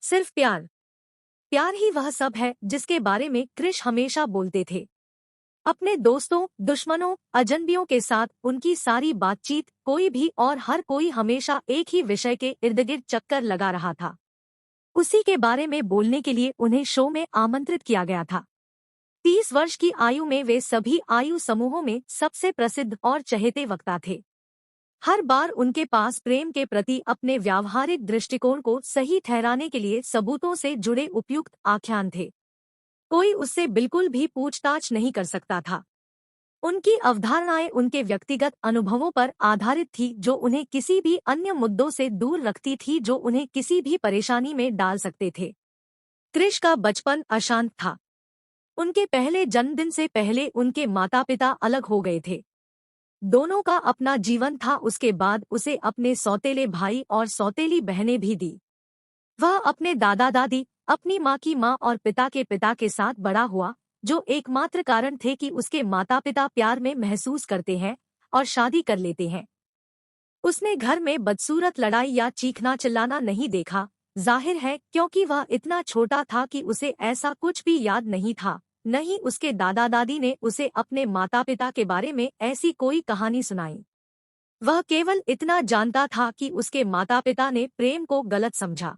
सिर्फ प्यार। प्यार ही वह सब है जिसके बारे में कृष हमेशा बोलते थे। अपने दोस्तों, दुश्मनों, अजनबियों के साथ उनकी सारी बातचीत, कोई भी और हर कोई हमेशा एक ही विषय के इर्द गिर्द चक्कर लगा रहा था। उसी के बारे में बोलने के लिए उन्हें शो में आमंत्रित किया गया था। 30 वर्ष की आयु में वे सभी आयु समूहों में सबसे प्रसिद्ध और चहेते वक्ता थे। हर बार उनके पास प्रेम के प्रति अपने व्यावहारिक दृष्टिकोण को सही ठहराने के लिए सबूतों से जुड़े उपयुक्त आख्यान थे। कोई उससे बिल्कुल भी पूछताछ नहीं कर सकता था। उनकी अवधारणाएं उनके व्यक्तिगत अनुभवों पर आधारित थी, जो उन्हें किसी भी अन्य मुद्दों से दूर रखती थी जो उन्हें किसी भी परेशानी में डाल सकते थे। कृष का बचपन अशांत था। उनके पहले जन्मदिन से पहले उनके माता पिता अलग हो गए थे। दोनों का अपना जीवन था। उसके बाद उसे अपने सौतेले भाई और सौतेली बहनें भी दी। वह अपने दादा दादी, अपनी माँ की माँ और पिता के साथ बड़ा हुआ, जो एकमात्र कारण थे कि उसके माता पिता प्यार में महसूस करते हैं और शादी कर लेते हैं। उसने घर में बदसूरत लड़ाई या चीखना चिल्लाना नहीं देखा। जाहिर है क्योंकि वह इतना छोटा था कि उसे ऐसा कुछ भी याद नहीं था। नहीं, उसके दादा दादी ने उसे अपने माता पिता के बारे में ऐसी कोई कहानी सुनाई। वह केवल इतना जानता था कि उसके माता पिता ने प्रेम को गलत समझा।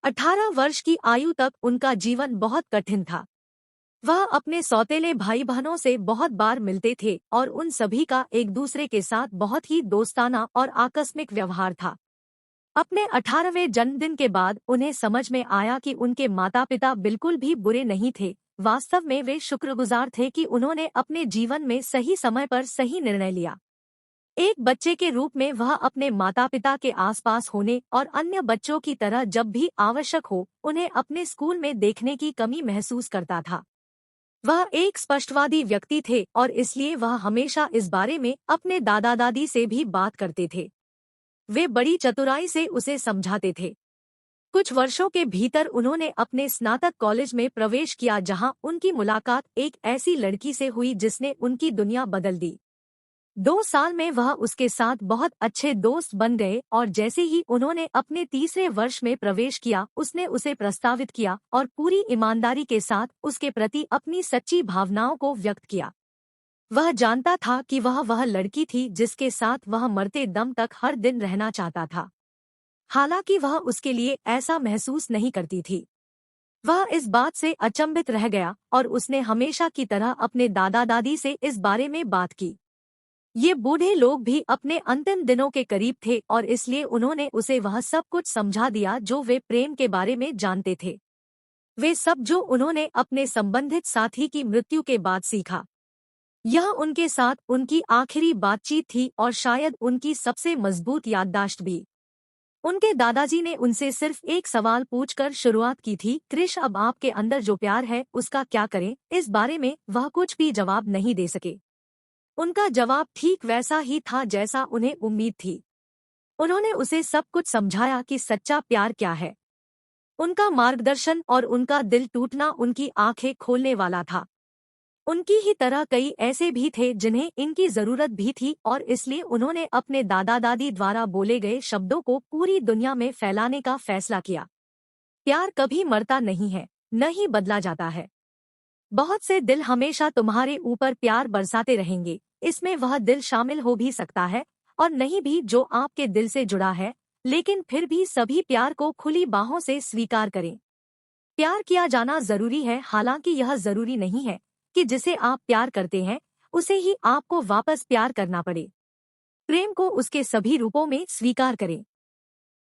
18 वर्ष की आयु तक उनका जीवन बहुत कठिन था। वह अपने सौतेले भाई बहनों से बहुत बार मिलते थे और उन सभी का एक दूसरे के साथ बहुत ही दोस्ताना और आकस्मिक व्यवहार था। अपने 18वें जन्मदिन के बाद उन्हें समझ में आया कि उनके माता पिता बिल्कुल भी बुरे नहीं थे। वास्तव में वे शुक्रगुजार थे कि उन्होंने अपने जीवन में सही समय पर सही निर्णय लिया। एक बच्चे के रूप में वह अपने माता पिता के आसपास होने और अन्य बच्चों की तरह जब भी आवश्यक हो उन्हें अपने स्कूल में देखने की कमी महसूस करता था। वह एक स्पष्टवादी व्यक्ति थे और इसलिए वह हमेशा इस बारे में अपने दादा दादी से भी बात करते थे। वे बड़ी चतुराई से उसे समझाते थे। कुछ वर्षों के भीतर उन्होंने अपने स्नातक कॉलेज में प्रवेश किया, जहां उनकी मुलाकात एक ऐसी लड़की से हुई जिसने उनकी दुनिया बदल दी। 2 साल में वह उसके साथ बहुत अच्छे दोस्त बन गए और जैसे ही उन्होंने अपने तीसरे वर्ष में प्रवेश किया, उसने उसे प्रस्तावित किया और पूरी ईमानदारी के साथ उसके प्रति अपनी सच्ची भावनाओं को व्यक्त किया। वह जानता था कि वह लड़की थी जिसके साथ वह मरते दम तक हर दिन रहना चाहता था। हालांकि वह उसके लिए ऐसा महसूस नहीं करती थी। वह इस बात से अचंभित रह गया और उसने हमेशा की तरह अपने दादा दादी से इस बारे में बात की। ये बूढ़े लोग भी अपने अंतिम दिनों के करीब थे और इसलिए उन्होंने उसे वह सब कुछ समझा दिया जो वे प्रेम के बारे में जानते थे। वे सब जो उन्होंने अपने संबंधित साथी की मृत्यु के बाद सीखा। यह उनके साथ उनकी आखिरी बातचीत थी और शायद उनकी सबसे मजबूत याददाश्त भी। उनके दादाजी ने उनसे सिर्फ एक सवाल पूछकर शुरुआत की थी, कृष, अब आपके अंदर जो प्यार है उसका क्या करें? इस बारे में वह कुछ भी जवाब नहीं दे सके। उनका जवाब ठीक वैसा ही था जैसा उन्हें उम्मीद थी। उन्होंने उसे सब कुछ समझाया कि सच्चा प्यार क्या है। उनका मार्गदर्शन और उनका दिल टूटना उनकी आंखें खोलने वाला था। उनकी ही तरह कई ऐसे भी थे जिन्हें इनकी जरूरत भी थी और इसलिए उन्होंने अपने दादा दादी द्वारा बोले गए शब्दों को पूरी दुनिया में फैलाने का फैसला किया। प्यार कभी मरता नहीं है, न ही बदला जाता है। बहुत से दिल हमेशा तुम्हारे ऊपर प्यार बरसाते रहेंगे। इसमें वह दिल शामिल हो भी सकता है और नहीं भी जो आपके दिल से जुड़ा है, लेकिन फिर भी सभी प्यार को खुली बाहों से स्वीकार करें। प्यार किया जाना जरूरी है, हालांकि यह जरूरी नहीं है कि जिसे आप प्यार करते हैं उसे ही आपको वापस प्यार करना पड़े। प्रेम को उसके सभी रूपों में स्वीकार करें।